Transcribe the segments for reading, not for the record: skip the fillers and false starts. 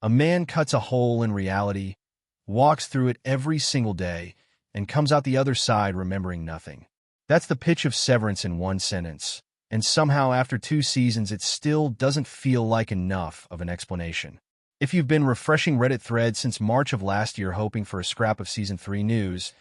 A man cuts a hole in reality, walks through it every single day, and comes out the other side remembering nothing. That's the pitch of Severance in one sentence, and somehow after 2 seasons it still doesn't feel like enough of an explanation. If you've been refreshing Reddit threads since March of last year hoping for a scrap of Season 3 news,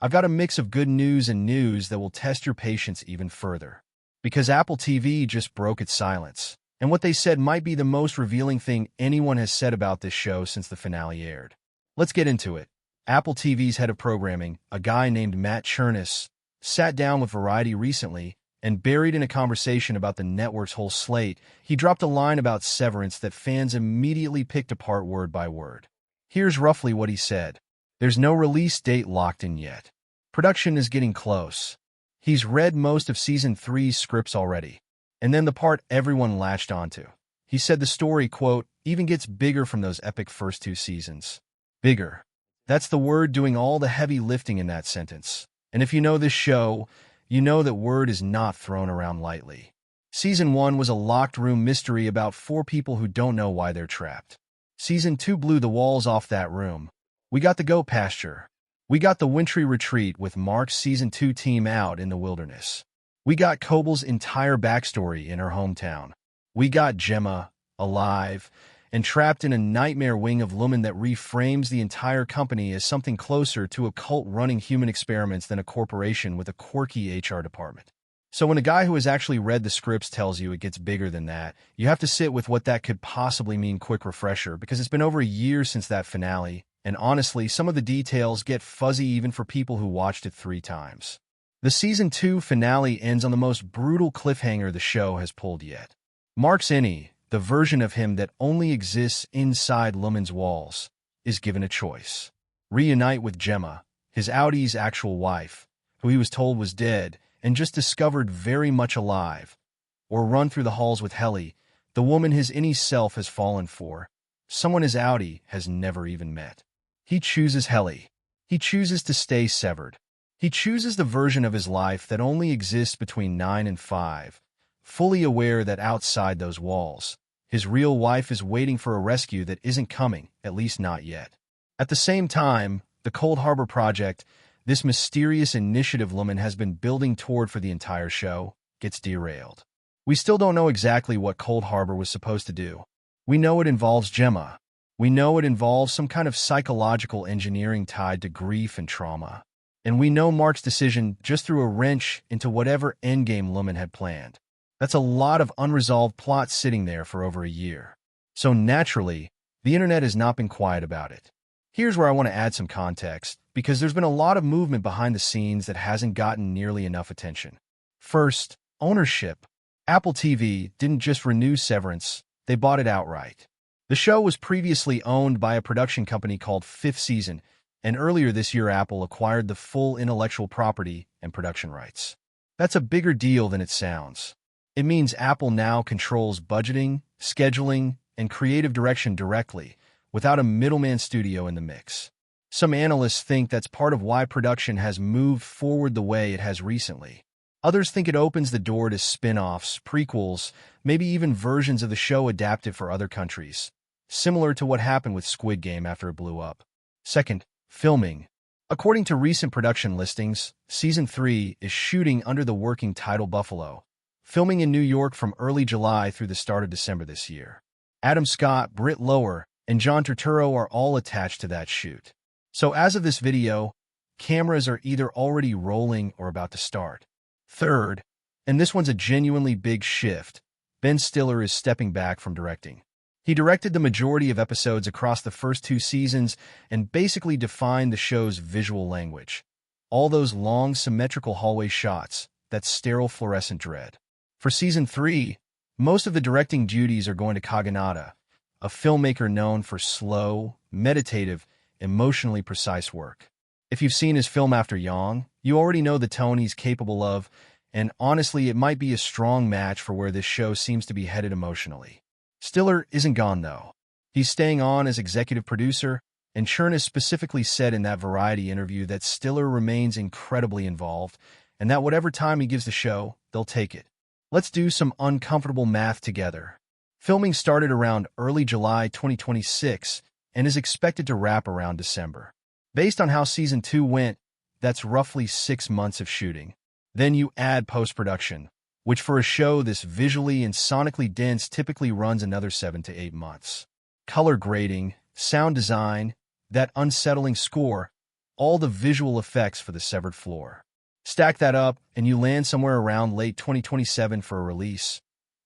I've got a mix of good news and news that will test your patience even further. Because Apple TV just broke its silence, and what they said might be the most revealing thing anyone has said about this show since the finale aired. Let's get into it. Apple TV's head of programming, a guy named Matt Chernis, sat down with Variety recently, and buried in a conversation about the network's whole slate, he dropped a line about Severance that fans immediately picked apart word by word. Here's roughly what he said. There's no release date locked in yet. Production is getting close. He's read most of Season 3's scripts already. And then the part everyone latched onto. He said the story, quote, even gets bigger from those epic first 2 seasons. Bigger. That's the word doing all the heavy lifting in that sentence. And if you know this show, you know that word is not thrown around lightly. Season 1 was a locked room mystery about 4 people who don't know why they're trapped. Season 2 blew the walls off that room. We got the goat pasture. We got the wintry retreat with Mark's Season 2 team out in the wilderness. We got Kobal's entire backstory in her hometown. We got Gemma, alive, and trapped in a nightmare wing of Lumon that reframes the entire company as something closer to a cult running human experiments than a corporation with a quirky HR department. So when a guy who has actually read the scripts tells you it gets bigger than that, you have to sit with what that could possibly mean. Quick refresher, because it's been over a year since that finale, and honestly, some of the details get fuzzy even for people who watched it 3 times. The Season 2 finale ends on the most brutal cliffhanger the show has pulled yet. Mark's innie, the version of him that only exists inside Lumon's walls, is given a choice. Reunite with Gemma, his Audi's actual wife, who he was told was dead and just discovered very much alive, or run through the halls with Helly, the woman his innie self has fallen for, someone his Audi has never even met. He chooses Helly. He chooses to stay severed. He chooses the version of his life that only exists between 9 and 5, fully aware that outside those walls, his real wife is waiting for a rescue that isn't coming, at least not yet. At the same time, the Cold Harbor Project, this mysterious initiative Lumon has been building toward for the entire show, gets derailed. We still don't know exactly what Cold Harbor was supposed to do. We know it involves Gemma. We know it involves some kind of psychological engineering tied to grief and trauma. And we know Mark's decision just threw a wrench into whatever endgame Lumon had planned. That's a lot of unresolved plot sitting there for over a year. So naturally, the internet has not been quiet about it. Here's where I want to add some context, because there's been a lot of movement behind the scenes that hasn't gotten nearly enough attention. First, ownership. Apple TV didn't just renew Severance, they bought it outright. The show was previously owned by a production company called Fifth Season, and earlier this year Apple acquired the full intellectual property and production rights. That's a bigger deal than it sounds. It means Apple now controls budgeting, scheduling, and creative direction directly, without a middleman studio in the mix. Some analysts think that's part of why production has moved forward the way it has recently. Others think it opens the door to spin-offs, prequels, maybe even versions of the show adapted for other countries, similar to what happened with Squid Game after it blew up. Second, filming. According to recent production listings, Season 3 is shooting under the working title Buffalo, filming in New York from early July through the start of December this year. Adam Scott, Britt Lower, and John Turturro are all attached to that shoot. So as of this video, cameras are either already rolling or about to start. Third, and this one's a genuinely big shift, Ben Stiller is stepping back from directing. He directed the majority of episodes across the first 2 seasons and basically defined the show's visual language. All those long, symmetrical hallway shots, that sterile fluorescent dread. For Season 3, most of the directing duties are going to Kaganada, a filmmaker known for slow, meditative, emotionally precise work. If you've seen his film After Yang, you already know the tone he's capable of, and honestly, it might be a strong match for where this show seems to be headed emotionally. Stiller isn't gone, though. He's staying on as executive producer, and Chernis specifically said in that Variety interview that Stiller remains incredibly involved, and that whatever time he gives the show, they'll take it. Let's do some uncomfortable math together. Filming started around early July 2026 and is expected to wrap around December. Based on how Season 2 went, that's roughly 6 months of shooting. Then you add post-production, which for a show this visually and sonically dense typically runs another 7 to 8 months. Color grading, sound design, that unsettling score, all the visual effects for the severed floor. Stack that up, and you land somewhere around late 2027 for a release,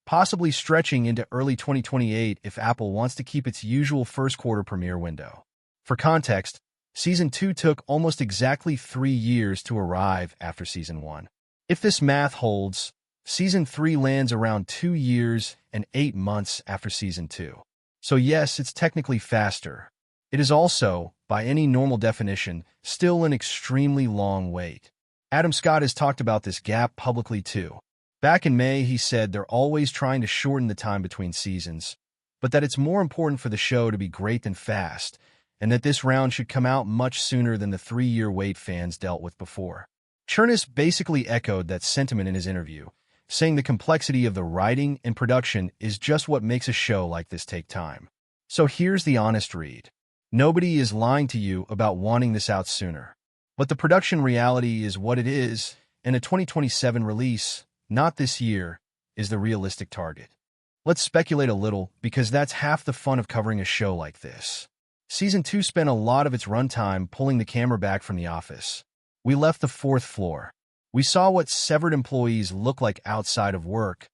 possibly stretching into early 2028 if Apple wants to keep its usual first-quarter premiere window. For context, Season 2 took almost exactly 3 years to arrive after Season 1. If this math holds, Season 3 lands around 2 years and 8 months after Season 2. So yes, it's technically faster. It is also, by any normal definition, still an extremely long wait. Adam Scott has talked about this gap publicly too. Back in May, he said they're always trying to shorten the time between seasons, but that it's more important for the show to be great than fast, and that this round should come out much sooner than the 3-year wait fans dealt with before. Chernis basically echoed that sentiment in his interview, saying the complexity of the writing and production is just what makes a show like this take time. So here's the honest read. Nobody is lying to you about wanting this out sooner. But the production reality is what it is, and a 2027 release, not this year, is the realistic target. Let's speculate a little, because that's half the fun of covering a show like this. Season 2 spent a lot of its runtime pulling the camera back from the office. We left the 4th floor. We saw what severed employees look like outside of work.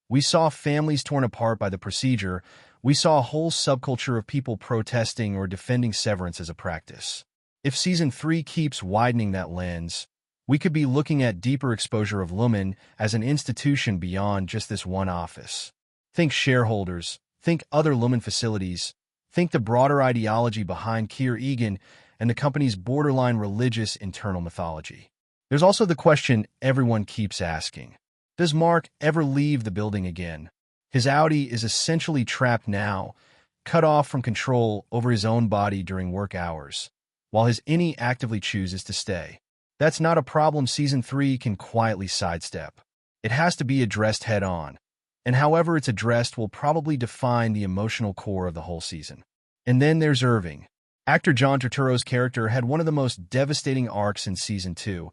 We saw families torn apart by the procedure. We saw a whole subculture of people protesting or defending severance as a practice. If Season 3 keeps widening that lens, we could be looking at deeper exposure of Lumon as an institution beyond just this one office. Think shareholders, think other Lumon facilities, think the broader ideology behind Keir Egan and the company's borderline religious internal mythology. There's also the question everyone keeps asking. Does Mark ever leave the building again? His Audi is essentially trapped now, cut off from control over his own body during work hours, while his innie actively chooses to stay. That's not a problem Season 3 can quietly sidestep. It has to be addressed head-on, and however it's addressed will probably define the emotional core of the whole season. And then there's Irving. Actor John Turturro's character had one of the most devastating arcs in Season 2,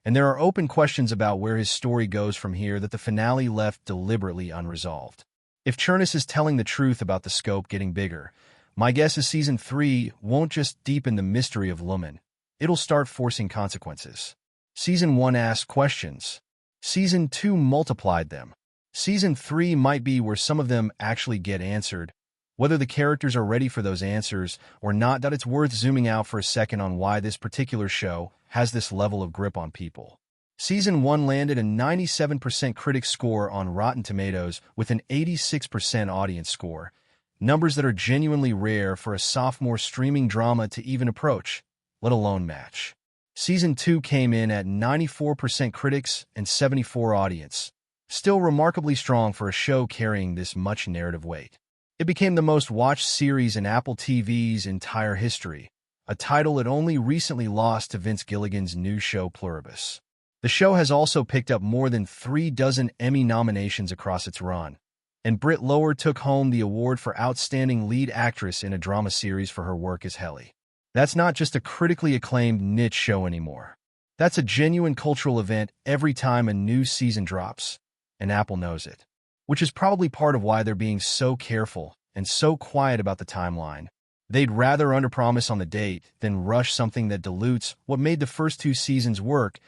and there are open questions about where his story goes from here that the finale left deliberately unresolved. If Chernis is telling the truth about the scope getting bigger, my guess is Season 3 won't just deepen the mystery of Lumon. It'll start forcing consequences. Season 1 asked questions. Season 2 multiplied them. Season 3 might be where some of them actually get answered. Whether the characters are ready for those answers or not, that it's worth zooming out for a second on why this particular show has this level of grip on people. Season 1 landed a 97% critic score on Rotten Tomatoes with an 86% audience score, numbers that are genuinely rare for a sophomore streaming drama to even approach, let alone match. Season 2 came in at 94% critics and 74% audience, still remarkably strong for a show carrying this much narrative weight. It became the most watched series in Apple TV's entire history, a title it only recently lost to Vince Gilligan's new show Pluribus. The show has also picked up more than 36 Emmy nominations across its run, and Britt Lower took home the award for Outstanding Lead Actress in a Drama Series for her work as Helly. That's not just a critically acclaimed niche show anymore. That's a genuine cultural event every time a new season drops, and Apple knows it. Which is probably part of why they're being so careful and so quiet about the timeline. They'd rather underpromise on the date than rush something that dilutes what made the first 2 seasons work.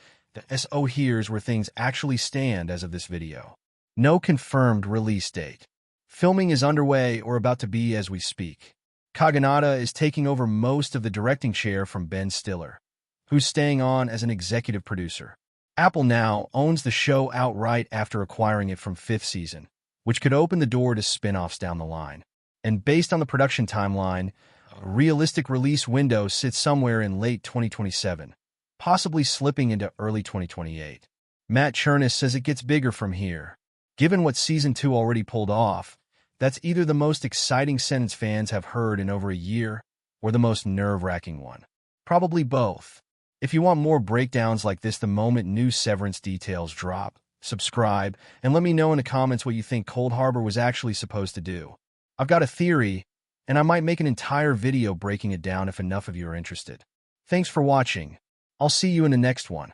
Here's where things actually stand as of this video. No confirmed release date. Filming is underway or about to be as we speak. Kaganada is taking over most of the directing chair from Ben Stiller, who's staying on as an executive producer. Apple now owns the show outright after acquiring it from 5th Season, which could open the door to spin-offs down the line. And based on the production timeline, a realistic release window sits somewhere in late 2027, possibly slipping into early 2028. Matt Chernis says it gets bigger from here. Given what Season 2 already pulled off, that's either the most exciting sentence fans have heard in over a year or the most nerve-wracking one. Probably both. If you want more breakdowns like this the moment new Severance details drop, subscribe, and let me know in the comments what you think Cold Harbor was actually supposed to do. I've got a theory, and I might make an entire video breaking it down if enough of you are interested. Thanks for watching. I'll see you in the next one.